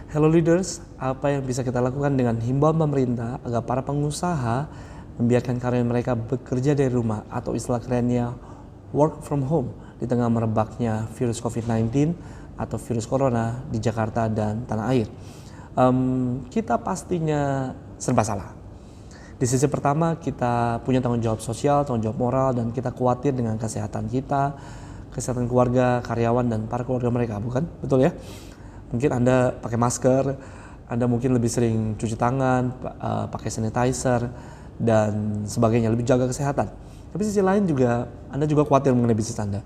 Hello leaders, apa yang bisa kita lakukan dengan himbauan pemerintah agar para pengusaha membiarkan karyawan mereka bekerja dari rumah atau istilah kerennya work from home di tengah merebaknya virus COVID-19 atau virus corona di Jakarta dan tanah air? Kita pastinya serba salah. Di sisi pertama kita punya tanggung jawab sosial, tanggung jawab moral, dan kita khawatir dengan kesehatan kita, kesehatan keluarga, karyawan, dan para keluarga mereka, bukan? Betul ya? Mungkin Anda pakai masker, Anda mungkin lebih sering cuci tangan, pakai sanitizer, dan sebagainya, lebih jaga kesehatan. Tapi sisi lain juga, Anda juga khawatir mengenai bisnis Anda.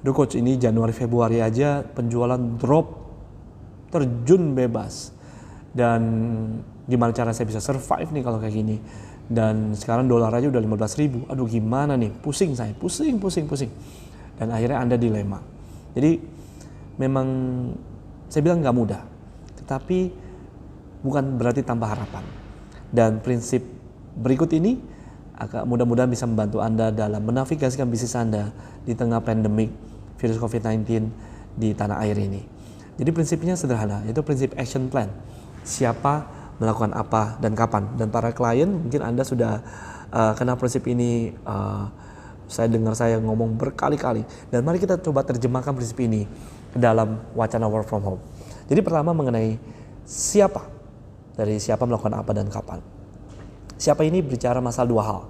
Aduh coach, ini Januari Februari aja penjualan drop, terjun bebas. Dan gimana cara saya bisa survive nih kalau kayak gini. Dan sekarang dolar aja udah 15.000, aduh gimana nih, pusing saya, pusing. Dan akhirnya Anda dilema. Jadi memang saya bilang nggak mudah, tetapi bukan berarti tanpa harapan. Dan prinsip berikut ini akan mudah-mudahan bisa membantu Anda dalam menavigasikan bisnis Anda di tengah pandemik virus COVID-19 di tanah air ini. Jadi prinsipnya sederhana, yaitu prinsip action plan. Siapa, melakukan apa, dan kapan. Dan para klien, mungkin Anda sudah kenal prinsip ini, saya dengar saya ngomong berkali-kali. Dan mari kita coba terjemahkan prinsip ini ke dalam wacana work from home. Jadi pertama mengenai siapa, dari siapa melakukan apa dan kapan. Siapa ini bicara masalah dua hal,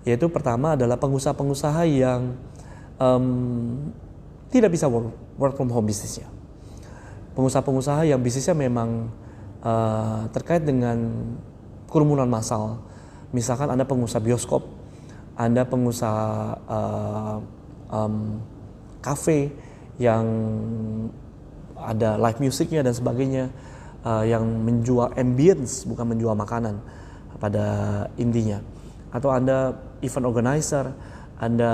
yaitu pertama adalah pengusaha-pengusaha yang tidak bisa work from home bisnisnya. Pengusaha-pengusaha yang bisnisnya memang terkait dengan kerumunan massal. Misalkan Anda pengusaha bioskop, Anda pengusaha kafe yang ada live musiknya dan sebagainya, yang menjual ambience bukan menjual makanan pada intinya. Atau Anda event organizer, Anda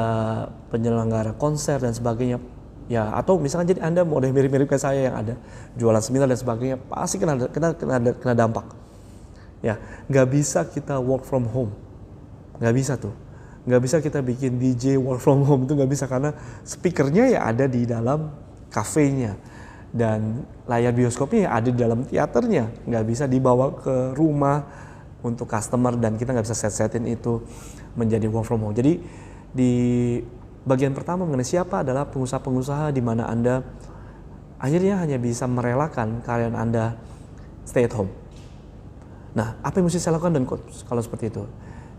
penyelenggara konser dan sebagainya. Ya, atau misalkan jadi Anda model mirip-mirip kayak saya yang ada jualan seminar dan sebagainya, pasti kena dampak. Ya, nggak bisa kita work from home, nggak bisa tuh. Nggak bisa kita bikin DJ work from home, itu nggak bisa karena speakernya ya ada di dalam kafenya dan layar bioskopnya ya ada di dalam teaternya, nggak bisa dibawa ke rumah untuk customer dan kita nggak bisa setin itu menjadi work from home. Jadi di bagian pertama mengenai siapa adalah pengusaha-pengusaha di mana Anda akhirnya hanya bisa merelakan karyawan Anda stay at home. Nah, apa yang mesti saya lakukan dan kalau seperti itu?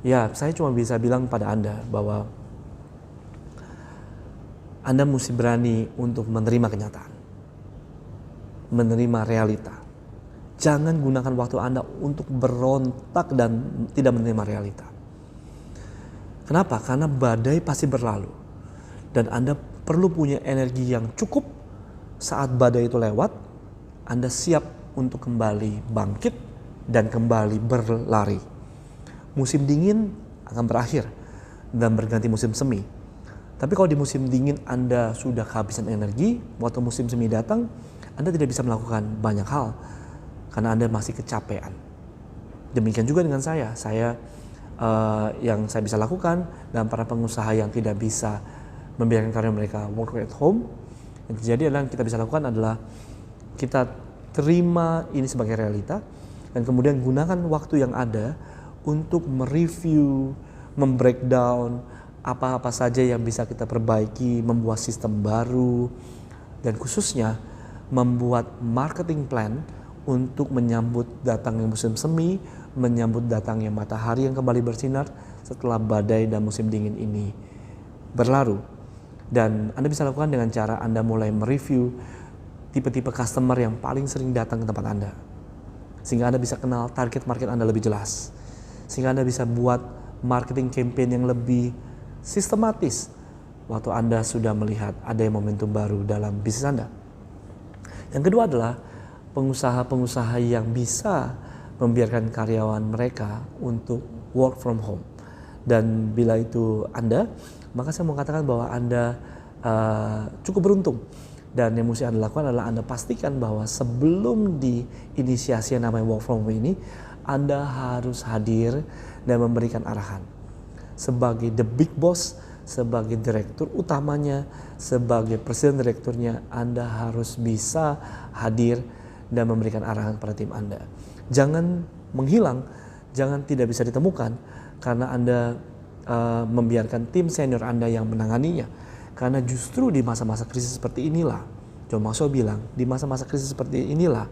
Ya, saya cuma bisa bilang pada Anda bahwa Anda mesti berani untuk menerima kenyataan, menerima realita. Jangan gunakan waktu Anda untuk berontak dan tidak menerima realita. Kenapa? Karena badai pasti berlalu. Dan Anda perlu punya energi yang cukup saat badai itu lewat, Anda siap untuk kembali bangkit dan kembali berlari. Musim dingin akan berakhir dan berganti musim semi. Tapi kalau di musim dingin Anda sudah kehabisan energi, waktu musim semi datang, Anda tidak bisa melakukan banyak hal karena Anda masih kecapean. Demikian juga dengan saya yang saya bisa lakukan dan para pengusaha yang tidak bisa membiarkan karyawan mereka work at home. Yang terjadi adalah yang kita bisa lakukan adalah kita terima ini sebagai realita dan kemudian gunakan waktu yang ada untuk mereview, membreakdown apa-apa saja yang bisa kita perbaiki, membuat sistem baru, dan khususnya membuat marketing plan untuk menyambut datangnya musim semi, menyambut datangnya matahari yang kembali bersinar setelah badai dan musim dingin ini berlalu. Dan Anda bisa lakukan dengan cara Anda mulai mereview tipe-tipe customer yang paling sering datang ke tempat Anda. Sehingga Anda bisa kenal target market Anda lebih jelas. Sehingga Anda bisa buat marketing campaign yang lebih sistematis waktu Anda sudah melihat ada momentum baru dalam bisnis Anda. Yang kedua adalah pengusaha-pengusaha yang bisa membiarkan karyawan mereka untuk work from home. Dan bila itu Anda, maka saya mau katakan bahwa Anda cukup beruntung. Dan yang mesti Anda lakukan adalah Anda pastikan bahwa sebelum diinisiasi yang namanya work from home ini, Anda harus hadir dan memberikan arahan. Sebagai the big boss, sebagai direktur utamanya, sebagai presiden direkturnya, Anda harus bisa hadir dan memberikan arahan kepada tim Anda. Jangan menghilang, jangan tidak bisa ditemukan karena Anda membiarkan tim senior Anda yang menanganinya. Karena justru di masa-masa krisis seperti inilah, John Maxwell bilang, di masa-masa krisis seperti inilah,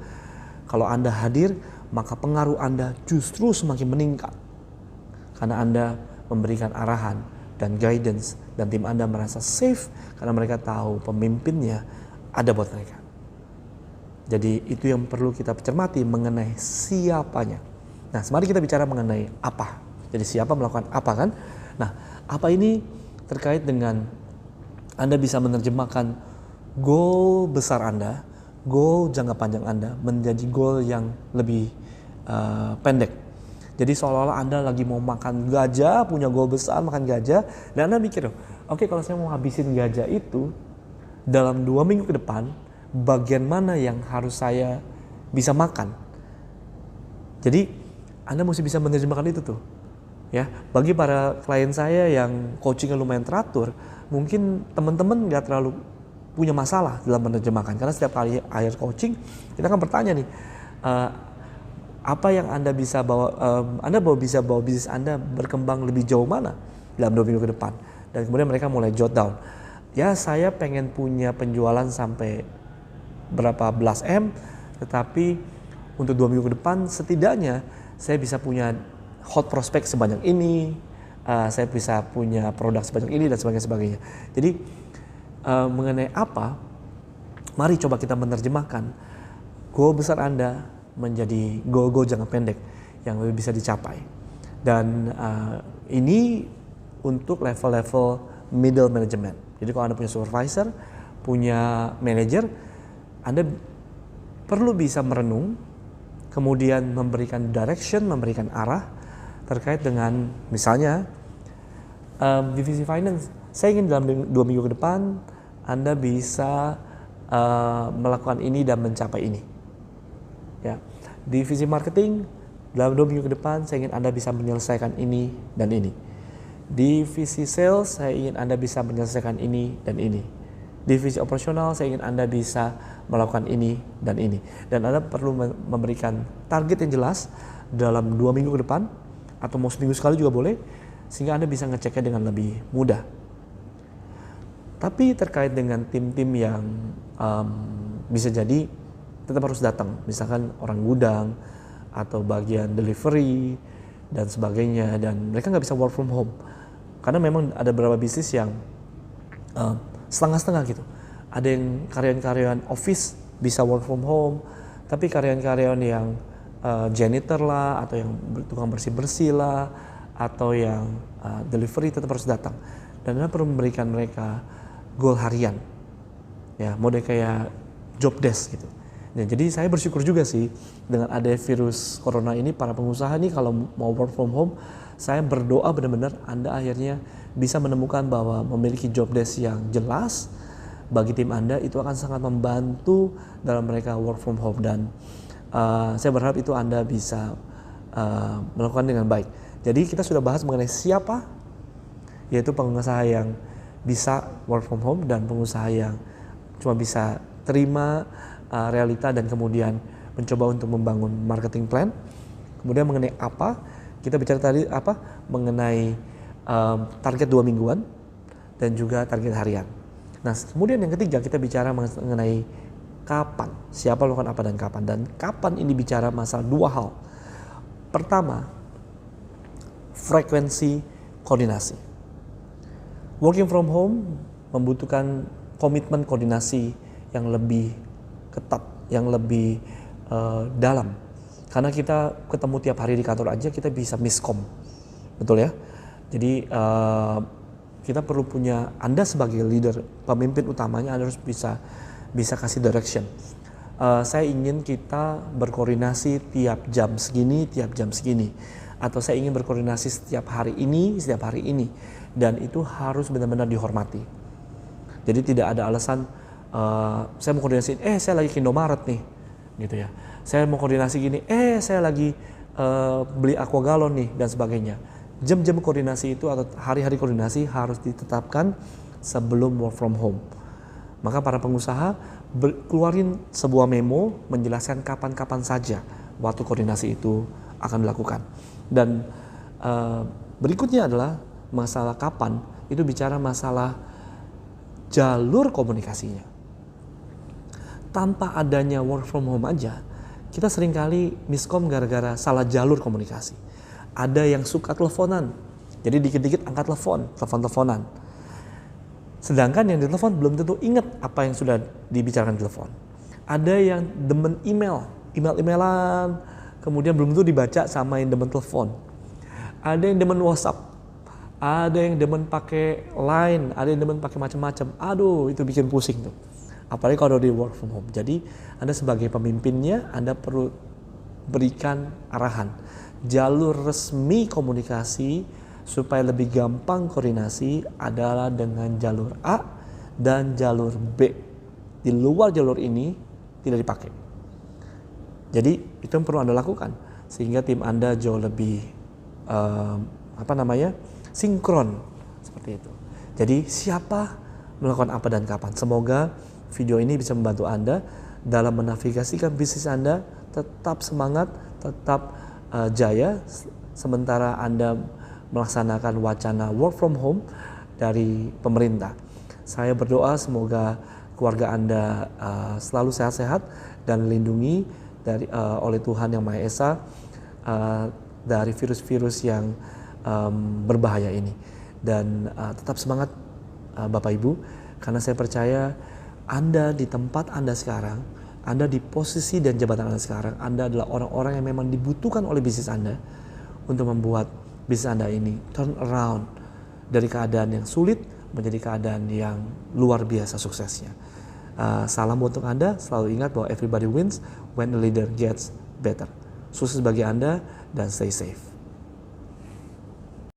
kalau Anda hadir, maka pengaruh Anda justru semakin meningkat. Karena Anda memberikan arahan dan guidance, dan tim Anda merasa safe karena mereka tahu pemimpinnya ada buat mereka. Jadi itu yang perlu kita cermati mengenai siapanya. Nah, mari kita bicara mengenai apa. Jadi siapa melakukan apa kan? Nah, apa ini terkait dengan Anda bisa menerjemahkan goal besar Anda, goal jangka panjang Anda menjadi goal yang lebih pendek. Jadi seolah-olah Anda lagi mau makan gajah, punya goal besar makan gajah, dan Anda mikir, oke, kalau saya mau habisin gajah itu dalam 2 minggu ke depan, bagian mana yang harus saya bisa makan? Jadi Anda mesti bisa menerjemahkan itu tuh. Ya, bagi para klien saya yang coachingnya lumayan teratur, mungkin teman-teman nggak terlalu punya masalah dalam menerjemahkan, karena setiap kali akhir coaching kita akan bertanya nih, apa yang Anda bisa bawa, bisa bawa bisnis Anda berkembang lebih jauh mana dalam 2 minggu ke depan, dan kemudian mereka mulai jot down. Ya, saya pengen punya penjualan sampai berapa belas M, tetapi untuk 2 minggu ke depan setidaknya saya bisa punya hot prospect sebanyak ini, saya bisa punya produk sebanyak ini dan sebagainya. Jadi mengenai apa, mari coba kita menerjemahkan goal besar Anda menjadi goal jangka pendek yang lebih bisa dicapai. Dan ini untuk level-level middle management. Jadi kalau Anda punya supervisor, punya manager, Anda perlu bisa merenung, kemudian memberikan direction, memberikan arah terkait dengan misalnya divisi finance. Saya ingin dalam 2 minggu ke depan Anda bisa melakukan ini dan mencapai ini. Ya, divisi marketing dalam 2 minggu ke depan saya ingin Anda bisa menyelesaikan ini dan ini. Divisi sales saya ingin Anda bisa menyelesaikan ini dan ini. Divisi operasional saya ingin Anda bisa melakukan ini dan ini. Dan Anda perlu memberikan target yang jelas dalam 2 minggu ke depan, atau mau seminggu sekali juga boleh, sehingga Anda bisa ngeceknya dengan lebih mudah. Tapi terkait dengan tim-tim yang bisa jadi tetap harus datang, misalkan orang gudang atau bagian delivery dan sebagainya, dan mereka nggak bisa work from home karena memang ada beberapa bisnis yang setengah-setengah gitu. Ada yang karyawan-karyawan office bisa work from home, tapi karyawan-karyawan yang janitor lah, atau yang tukang bersih-bersih lah, atau yang delivery tetap harus datang. Dan Anda perlu memberikan mereka goal harian, ya, model kayak job desk gitu. Ya, jadi saya bersyukur juga sih dengan ada virus corona ini, para pengusaha nih kalau mau work from home, saya berdoa benar-benar Anda akhirnya bisa menemukan bahwa memiliki job desk yang jelas bagi tim Anda itu akan sangat membantu dalam mereka work from home. Dan saya berharap itu Anda bisa melakukan dengan baik. Jadi kita sudah bahas mengenai siapa, yaitu pengusaha yang bisa work from home dan pengusaha yang cuma bisa terima realita dan kemudian mencoba untuk membangun marketing plan. Kemudian mengenai apa, kita bicara tadi mengenai target 2 mingguan dan juga target harian. Nah, kemudian yang ketiga kita bicara mengenai kapan, siapa melakukan apa dan kapan. Dan kapan ini bicara masalah 2 hal. Pertama, frekuensi koordinasi. Working from home membutuhkan komitmen koordinasi yang lebih ketat, yang lebih dalam. Karena kita ketemu tiap hari di kantor aja kita bisa miskom, betul ya? Jadi kita perlu punya, Anda sebagai leader, pemimpin utamanya Anda harus bisa kasih direction. Saya ingin kita berkoordinasi tiap jam segini, atau saya ingin berkoordinasi setiap hari ini, dan itu harus benar-benar dihormati. Jadi tidak ada alasan saya mau koordinasi, saya lagi ke Indomaret nih, gitu ya. Saya mau koordinasi gini, saya lagi beli aqua galon nih dan sebagainya. Jam-jam koordinasi itu atau hari-hari koordinasi harus ditetapkan sebelum work from home. Maka para pengusaha keluarin sebuah memo menjelaskan kapan-kapan saja waktu koordinasi itu akan dilakukan. Dan berikutnya adalah masalah kapan, itu bicara masalah jalur komunikasinya. Tanpa adanya work from home aja, kita seringkali miskom gara-gara salah jalur komunikasi. Ada yang suka teleponan, jadi dikit-dikit angkat telepon-teleponan. Sedangkan yang ditelepon belum tentu ingat apa yang sudah dibicarakan di telepon. Ada yang demen email-emailan, kemudian belum tentu dibaca sama yang demen telepon. Ada yang demen WhatsApp, ada yang demen pakai Line, ada yang demen pakai macam-macam. Aduh, itu bikin pusing tuh. Apalagi kalau di work from home. Jadi Anda sebagai pemimpinnya, Anda perlu berikan arahan. Jalur resmi komunikasi supaya lebih gampang koordinasi adalah dengan jalur A dan jalur B. Di luar jalur ini tidak dipakai. Jadi itu yang perlu Anda lakukan sehingga tim Anda jauh lebih sinkron seperti itu. Jadi siapa melakukan apa dan kapan. Semoga video ini bisa membantu Anda dalam menavigasikan bisnis Anda tetap semangat, tetap jaya sementara Anda melaksanakan wacana work from home dari pemerintah. Saya berdoa semoga keluarga Anda selalu sehat-sehat dan dilindungi oleh Tuhan Yang Maha Esa dari virus-virus yang berbahaya ini. Dan tetap semangat Bapak Ibu, karena saya percaya Anda di tempat Anda sekarang, Anda di posisi dan jabatan Anda sekarang, Anda adalah orang-orang yang memang dibutuhkan oleh bisnis Anda untuk membuat bisnis Anda ini turn around dari keadaan yang sulit menjadi keadaan yang luar biasa suksesnya. Salam untuk Anda, selalu ingat bahwa everybody wins when the leader gets better. Sukses bagi Anda dan stay safe.